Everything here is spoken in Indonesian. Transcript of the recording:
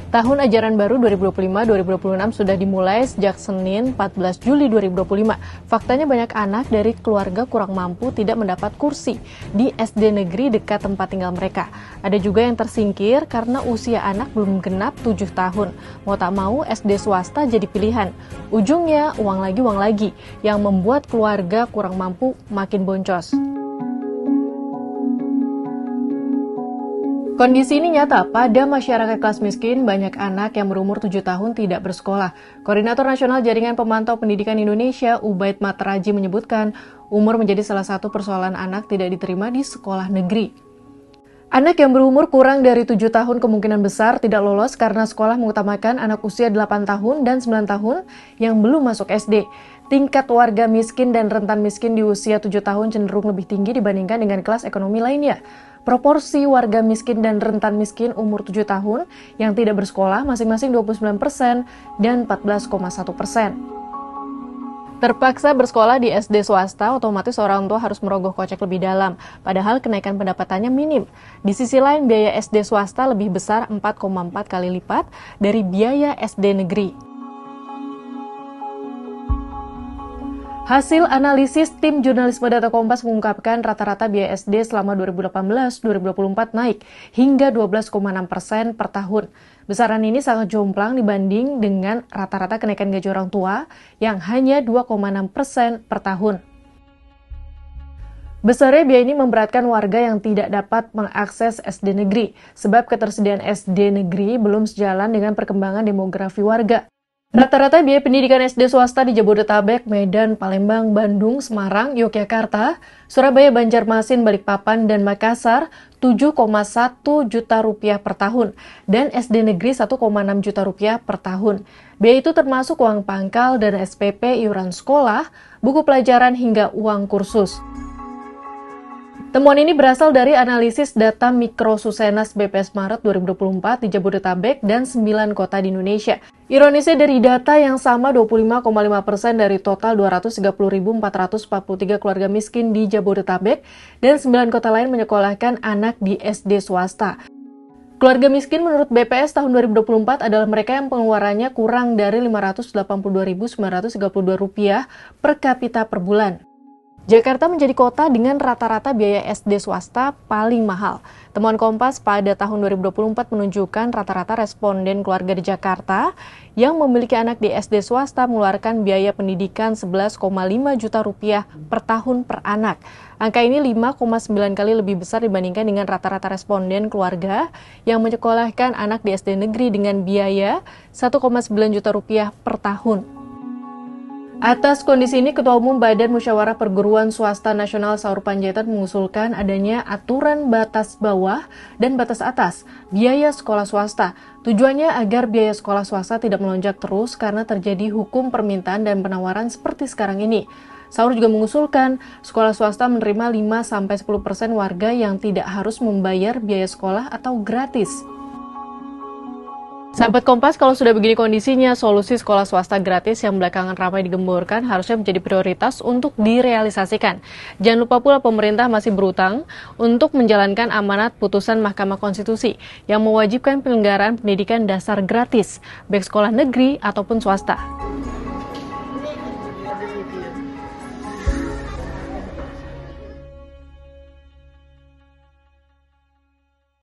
Tahun ajaran baru 2025-2026 sudah dimulai sejak Senin 14 Juli 2025. Faktanya banyak anak dari keluarga kurang mampu tidak mendapat kursi di SD negeri dekat tempat tinggal mereka. Ada juga yang tersingkir karena usia anak belum genap 7 tahun. Mau tak mau SD swasta jadi pilihan. Ujungnya uang lagi yang membuat keluarga kurang mampu makin boncos. Kondisi ini nyata pada masyarakat kelas miskin, banyak anak yang berumur 7 tahun tidak bersekolah. Koordinator Nasional Jaringan Pemantau Pendidikan Indonesia, Ubaid Matraji menyebutkan, umur menjadi salah satu persoalan anak tidak diterima di sekolah negeri. Anak yang berumur kurang dari 7 tahun kemungkinan besar tidak lolos karena sekolah mengutamakan anak usia 8 tahun dan 9 tahun yang belum masuk SD. Tingkat warga miskin dan rentan miskin di usia 7 tahun cenderung lebih tinggi dibandingkan dengan kelas ekonomi lainnya. Proporsi warga miskin dan rentan miskin umur 7 tahun yang tidak bersekolah masing-masing 29% dan 14,1%. Terpaksa bersekolah di SD swasta, otomatis orang tua harus merogoh kocek lebih dalam, padahal kenaikan pendapatannya minim. Di sisi lain, biaya SD swasta lebih besar 4,4 kali lipat dari biaya SD negeri. Hasil analisis tim jurnalisme Data Kompas mengungkapkan rata-rata biaya SD selama 2018-2024 naik hingga 12,6% per tahun. Besaran ini sangat jomplang dibanding dengan rata-rata kenaikan gaji orang tua yang hanya 2,6% per tahun. Besarnya biaya ini memberatkan warga yang tidak dapat mengakses SD negeri, sebab ketersediaan SD negeri belum sejalan dengan perkembangan demografi warga. Rata-rata biaya pendidikan SD swasta di Jabodetabek, Medan, Palembang, Bandung, Semarang, Yogyakarta, Surabaya, Banjarmasin, Balikpapan, dan Makassar 7,1 juta rupiah per tahun dan SD negeri 1,6 juta rupiah per tahun. Biaya itu termasuk uang pangkal dan SPP, iuran sekolah, buku pelajaran hingga uang kursus. Temuan ini berasal dari analisis data Mikro Susenas BPS Maret 2024 di Jabodetabek dan 9 kota di Indonesia. Ironisnya dari data yang sama 25,5% dari total 230.443 keluarga miskin di Jabodetabek dan 9 kota lain menyekolahkan anak di SD swasta. Keluarga miskin menurut BPS tahun 2024 adalah mereka yang pengeluarannya kurang dari Rp582.932 per kapita per bulan. Jakarta menjadi kota dengan rata-rata biaya SD swasta paling mahal. Temuan Kompas pada tahun 2024 menunjukkan rata-rata responden keluarga di Jakarta yang memiliki anak di SD swasta mengeluarkan biaya pendidikan 11,5 juta rupiah per tahun per anak. Angka ini 5,9 kali lebih besar dibandingkan dengan rata-rata responden keluarga yang menyekolahkan anak di SD negeri dengan biaya 1,9 juta rupiah per tahun. Atas kondisi ini, Ketua Umum Badan Musyawarah Perguruan Swasta Nasional Saur Panjaitan mengusulkan adanya aturan batas bawah dan batas atas biaya sekolah swasta. Tujuannya agar biaya sekolah swasta tidak melonjak terus karena terjadi hukum permintaan dan penawaran seperti sekarang ini. Saur juga mengusulkan sekolah swasta menerima 5-10% warga yang tidak harus membayar biaya sekolah atau gratis. Sahabat Kompas, kalau sudah begini kondisinya, solusi sekolah swasta gratis yang belakangan ramai digemborkan harusnya menjadi prioritas untuk direalisasikan. Jangan lupa pula pemerintah masih berutang untuk menjalankan amanat putusan Mahkamah Konstitusi yang mewajibkan penyelenggaraan pendidikan dasar gratis, baik sekolah negeri ataupun swasta.